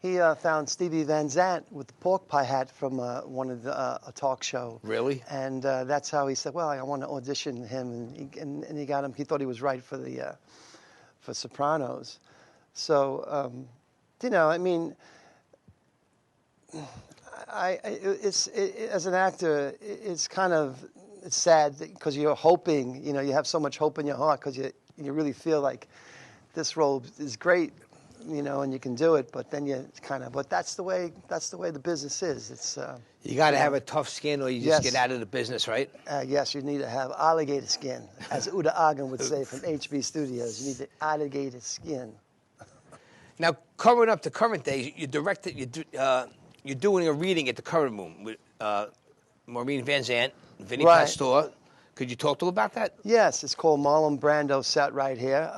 he found Stevie Van Zandt with the pork pie hat from one of a talk show. Really? And that's how he said, well, I want to audition him, and he got him. He thought he was right for for Sopranos. So, I mean. As an actor, it's sad because you're hoping, you have so much hope in your heart because you really feel like this role is great, and you can do it, but then but that's the way the business is. It's you got to have a tough skin, or you just get out of the business, right? Yes, you need to have alligator skin, as Uda Agan would say from HB Studios. You need the alligator skin. Now, coming up to current days, you directed You're doing a reading at the Current Room with Maureen Van Zandt, Vinny Pastor. Could you talk to her about that? Yes, it's called Marlon Brando Sat Right Here.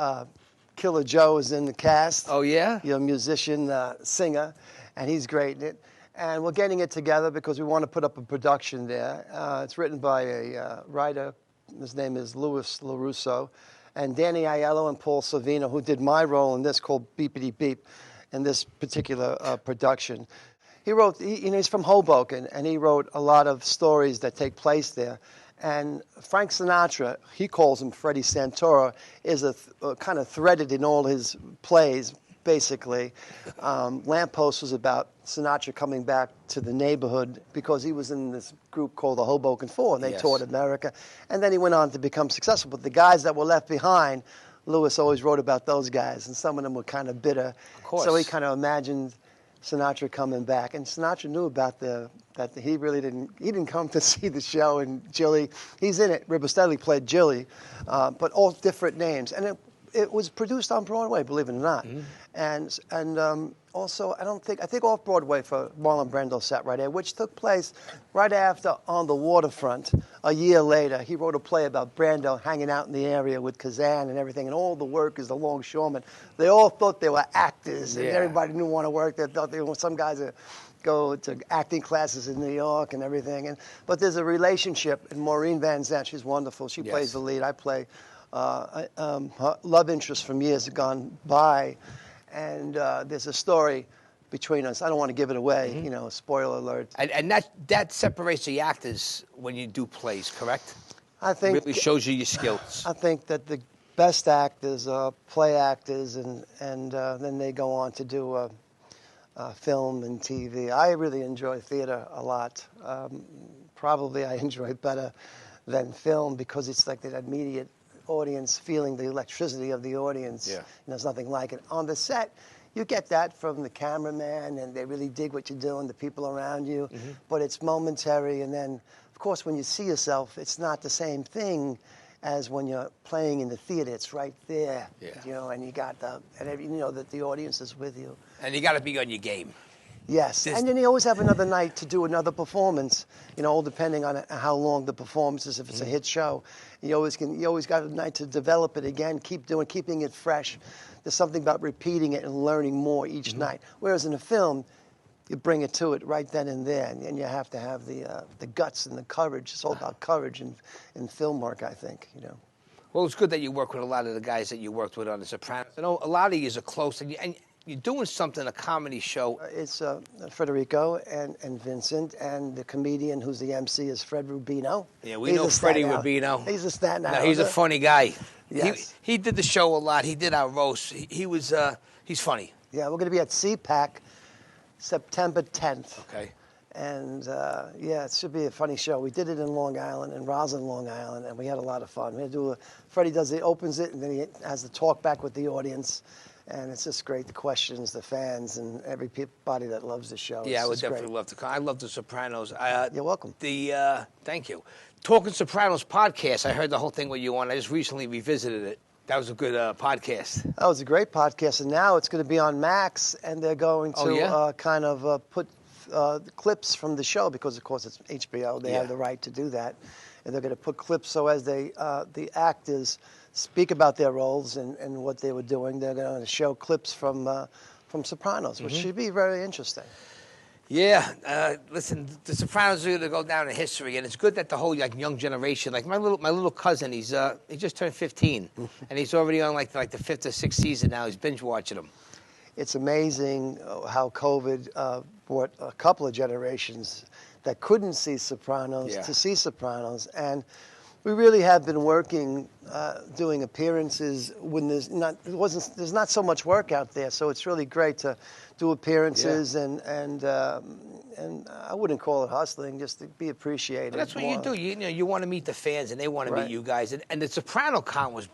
Killer Joe is in the cast. Oh, yeah? You're a musician, singer, and he's great in it. And we're getting it together because we want to put up a production there. It's written by a writer. His name is Louis LaRusso. And Danny Aiello and Paul Savino, who did my role in this called Beepity Beep, in this particular production. He wrote, he's from Hoboken, and he wrote a lot of stories that take place there. And Frank Sinatra, he calls him Freddie Santora, is kind of threaded in all his plays, basically. Lamppost was about Sinatra coming back to the neighborhood because he was in this group called the Hoboken Four, and they toured America. And then he went on to become successful. But the guys that were left behind, Lewis always wrote about those guys, and some of them were kind of bitter. Of course. So he kind of imagined Sinatra coming back, and Sinatra knew about that he really didn't come to see the show. And Jilly, he's in it. Ribostelli played Jilly, but all different names, and it was produced on Broadway, believe it or not. And also I think off Broadway for Marlon Brando Sat Right Here, which took place right after On the Waterfront. A year later, he wrote a play about Brando hanging out in the area with Kazan and everything, and all the workers, the longshoremen, they all thought they were actors, and everybody didn't want to work. They thought some guys would go to acting classes in New York and everything. But there's a relationship, and Maureen Van Zandt, she's wonderful. She plays the lead. I play her love interest from years gone by. and there's a story between us. I don't want to give it away, you know, spoiler alert. And that separates the actors when you do plays, correct? I think really shows you your skills. I think that the best actors are play actors, and then they go on to do film and TV. I really enjoy theater a lot. Probably I enjoy it better than film because it's like that immediate audience feeling the electricity of the audience. Yeah. There's nothing like it. On the set, you get that from the cameraman, and they really dig what you're doing, the people around you, but it's momentary. And then, of course, when you see yourself, it's not the same thing as when you're playing in the theater. It's right there, you know, and you got you know that the audience is with you. And you got to be on your game. Yes, and then you always have another night to do another performance. You know, all depending on how long the performance is. If it's a hit show, you always got a night to develop it again, keeping it fresh. There's something about repeating it and learning more each night. Whereas in a film, you bring it to it right then and there, and you have to have the guts and the courage. It's all about courage in film work, I think. You know. Well, it's good that you work with a lot of the guys that you worked with on The Sopranos. I know a lot of you are close, and you're doing something, a comedy show. It's Federico and Vincent, and the comedian who's the MC is Fred Rubino. Yeah, we know Freddie Rubino. He's a stand out. No, he's a funny guy. Yes. He did the show a lot. He did our roast. He's funny. Yeah, we're going to be at CPAC September 10th. Okay. And, yeah, it should be a funny show. We did it in Long Island, in Roslyn, Long Island, and we had a lot of fun. We had to Freddie opens it, and then he has the talk back with the audience. And it's just great, the questions, the fans, and everybody that loves the show. Yeah, I would definitely love to come. I love The Sopranos. You're welcome. Thank you. Talking Sopranos podcast, I heard the whole thing with you on. I just recently revisited it. That was a good podcast. That was a great podcast, and now it's going to be on Max, and they're going to kind of put clips from the show, because, of course, it's HBO. They have the right to do that. And they're going to put clips so as the actors speak about their roles and what they were doing, they're going to show clips from Sopranos, which should be very interesting. Yeah, listen, The Sopranos are going to go down in history, and it's good that the whole young generation, like my little cousin, he just turned 15, and he's already on like the 5th or 6th season now. He's binge watching them. It's amazing how COVID brought a couple of generations that couldn't see Sopranos to see Sopranos, and we really have been working, doing appearances when there's not so much work out there. So it's really great to do appearances and I wouldn't call it hustling, just to be appreciated. But that's what you do. You want to meet the fans, and they want to meet you guys. And the Soprano con was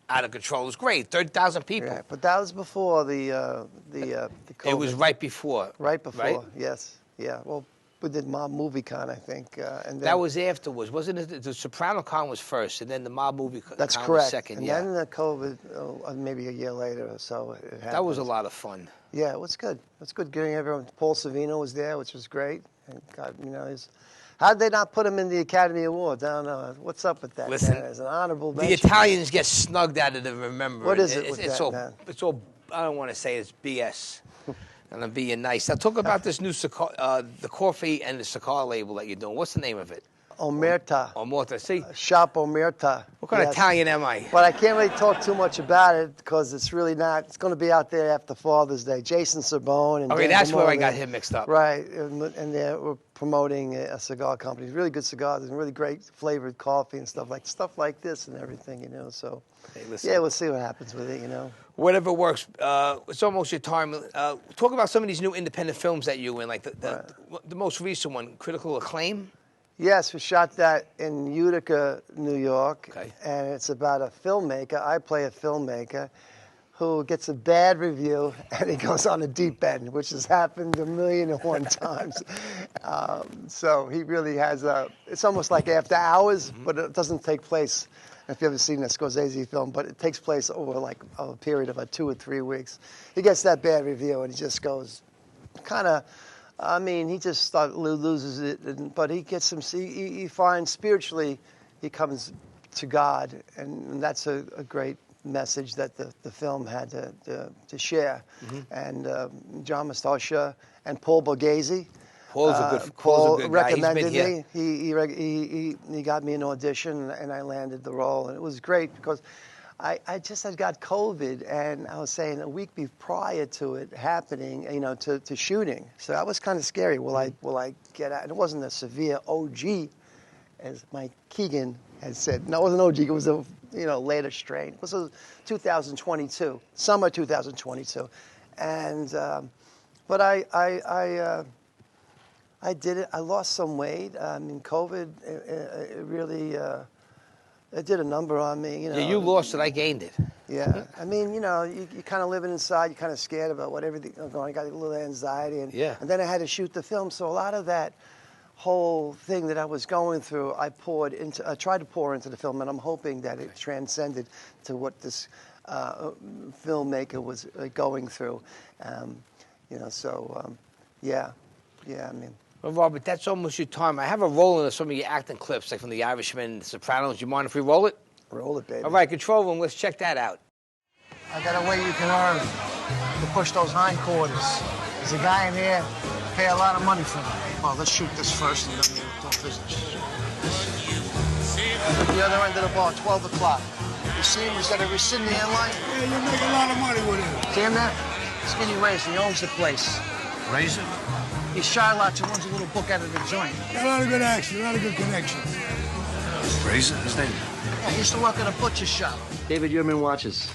out of control. It was great, 30,000 people. Yeah, but that was before the COVID. It was right before. Right before. Right? Yes. Yeah. Well. We did Mob Movie Con, I think. And then, that was afterwards, wasn't it? The Soprano Con was first, and then the Mob Movie Con was second. And then the COVID, maybe a year later or so. That was a lot of fun. Yeah, it was good. It was good getting everyone. Paul Savino was there, which was great. And God, how'd they not put him in the Academy Awards? I don't know. What's up with that? Listen, as an honorable mention. The Italians get snugged out of the remembrance. What is it with it's that, all, man? It's all. I don't want to say it's BS. And I'm being nice. Now, talk about this new the coffee and the cigar label that you're doing. What's the name of it? Omerta. Omerta. See? Shop Omerta. What kind of Italian am I? But I can't really talk too much about it because it's really not. It's going to be out there after Father's Day. Jason Sorbonne and okay, Dan that's where I Gamone, got him mixed up. Right, and we're promoting a cigar company. Really good cigars and really great flavored coffee and stuff like this and everything, So hey, listen. Yeah, we'll see what happens with it, Whatever works. It's almost your time. Talk about some of these new independent films that you're in, like the most recent one, Critical Acclaim. Yes, we shot that in Utica, New York, Okay. and it's about a filmmaker. I play a filmmaker who gets a bad review, and he goes on a deep end, which has happened 1,000,001 times. So he really has it's almost like After Hours, but it doesn't take place. If you've ever seen a Scorsese film, but it takes place over like a period of 2 or 3 weeks. He gets that bad review, and he just goes kind of, he just loses it, but he gets he finds spiritually, he comes to God, and that's a great message that the film had to share. And John Mastosha and Paul Borghese. Paul's a good guy. Recommended me. He got me an audition, and I landed the role, and it was great because I just had got COVID, and I was saying a week prior to it happening, you know, to shooting. So that was kind of scary. Will I get out? And it wasn't a severe OG, as Mike Keegan had said. No, it wasn't OG. It was a later strain. It was 2022, summer 2022, and but I did it. I lost some weight. I mean, COVID it really. It did a number on me, Yeah, you lost it, I gained it. Yeah, I mean, you're kind of living inside. You're kind of scared about what everything going. I got a little anxiety, and then I had to shoot the film. So a lot of that whole thing that I was going through, I tried to pour into the film, and I'm hoping that it transcended to what this filmmaker was going through. Yeah. I mean. Well, Robert, that's almost your time. I have a roll in some of your acting clips, like from The Irishman, The Sopranos. You mind if we roll it? Roll it, baby. All right, control room. Let's check that out. I got a way you can earn to push those hindquarters. There's a guy in here, pay a lot of money for them. Well, let's shoot this first and then we'll talk business. At the other end of the bar, 12 o'clock. You see him? He's got a rescind the airline. Yeah, you make a lot of money with him. See him there? Skinny Razor, he owns the place. Razor? He's Charlotte, who runs a little book out of the joint. Got a lot of good action, a lot of good connections. Razor, his name? Yeah, he used to work at a butcher shop. David Yurman watches.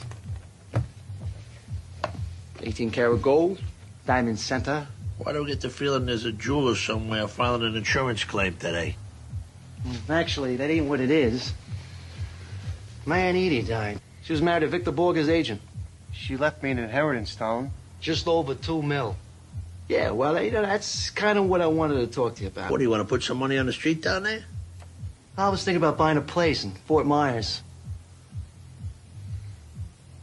18-karat gold, diamond center. Why do I get the feeling there's a jeweler somewhere filing an insurance claim today? Actually, that ain't what it is. My Aunt Edie died. She was married to Victor Borger's agent. She left me an inheritance, Stone. Just over $2 million. Yeah, well, that's kind of what I wanted to talk to you about. What, do you want to put some money on the street down there? I was thinking about buying a place in Fort Myers.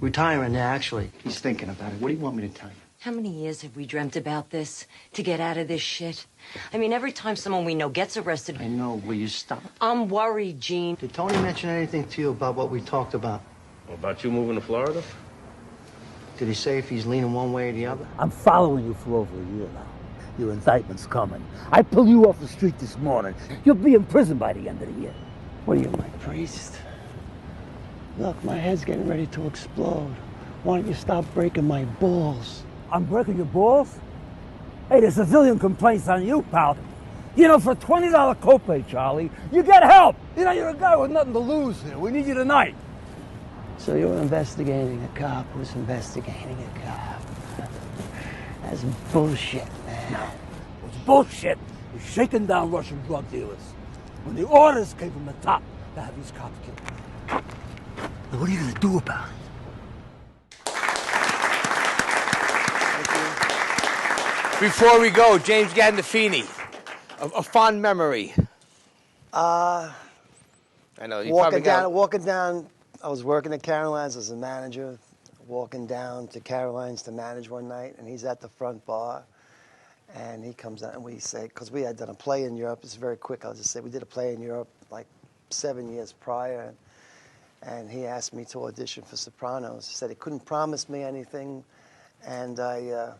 Retiring now, actually. He's thinking about it. What do you want me to tell you? How many years have we dreamt about this? To get out of this shit? I mean, every time someone we know gets arrested... I know. Will you stop? I'm worried, Gene. Did Tony mention anything to you about what we talked about? About you moving to Florida? Did he say if he's leaning one way or the other? I'm following you for over a year now. Your indictment's coming. I pulled you off the street this morning. You'll be in prison by the end of the year. What are you, my priest? Look, my head's getting ready to explode. Why don't you stop breaking my balls? I'm breaking your balls? Hey, there's a zillion complaints on you, pal. You know, for a $20 copay, Charlie, you get help. You know, you're a guy with nothing to lose here. We need you tonight. So you're investigating a cop who's investigating a cop. That's bullshit, man. No, what's bullshit is shaking down Russian drug dealers. When the orders came from the top to have these cops killed. Now, what are you going to do about it? Before we go, James Gandolfini, a fond memory. I know you walking down. I was working at Caroline's as a manager, walking down to Caroline's to manage one night, and he's at the front bar, and he comes out, and we say, because we had done a play in Europe, it's very quick, I'll just say, we did a play in Europe like 7 years prior, and he asked me to audition for Sopranos. He said he couldn't promise me anything, and I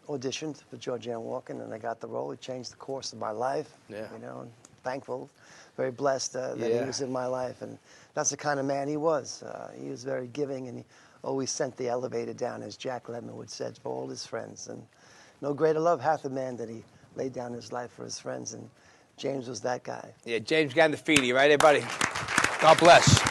auditioned for Georgianne Walken, and I got the role. It changed the course of my life, and thankful, very blessed that he was in my life, and that's the kind of man he was. He was very giving, and he always sent the elevator down, as Jack Lemmon would say, for all his friends. And no greater love hath a man that he laid down his life for his friends, and James was that guy. Yeah, James Gandolfini, right, everybody? God bless.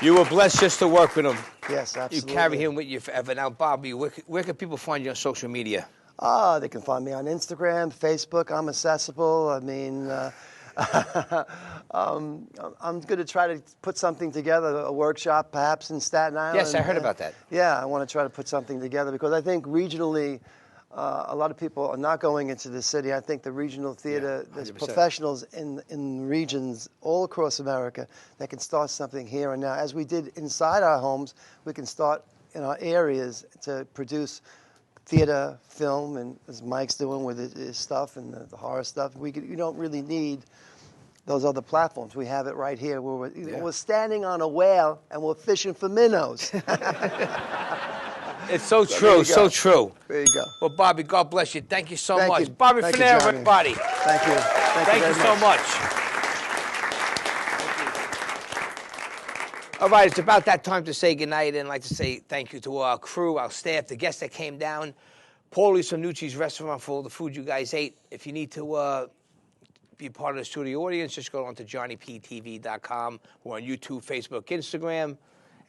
You were blessed just to work with him. Yes, absolutely. You carry him with you forever. Now, Bobby, where can people find you on social media? They can find me on Instagram, Facebook. I'm accessible. I mean, I'm going to try to put something together, a workshop perhaps in Staten Island. Yes, I heard about that. Yeah, I want to try to put something together because I think regionally, a lot of people are not going into the city. I think the regional theater, there's professionals in regions all across America that can start something here and now. As we did inside our homes, we can start in our areas to produce theater, film, and as Mike's doing with his stuff and the horror stuff. You don't really need those other platforms. We have it right here. We're standing on a whale and we're fishing for minnows. It's so true, so true. There you go. Well, Bobby, God bless you. Thank you so much. You. Bobby Thank Funaro, you, everybody. Thank you. Thank you so much. All right, it's about that time to say goodnight, and I'd like to say thank you to our crew, our staff, the guests that came down. Paulie's from Nucci's Restaurant for all the food you guys ate. If you need to be a part of the studio audience, just go on to johnnyptv.com. We're on YouTube, Facebook, Instagram.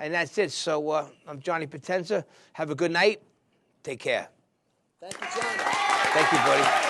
And that's it. So I'm Johnny Potenza. Have a good night. Take care. Thank you, John. Thank you, buddy.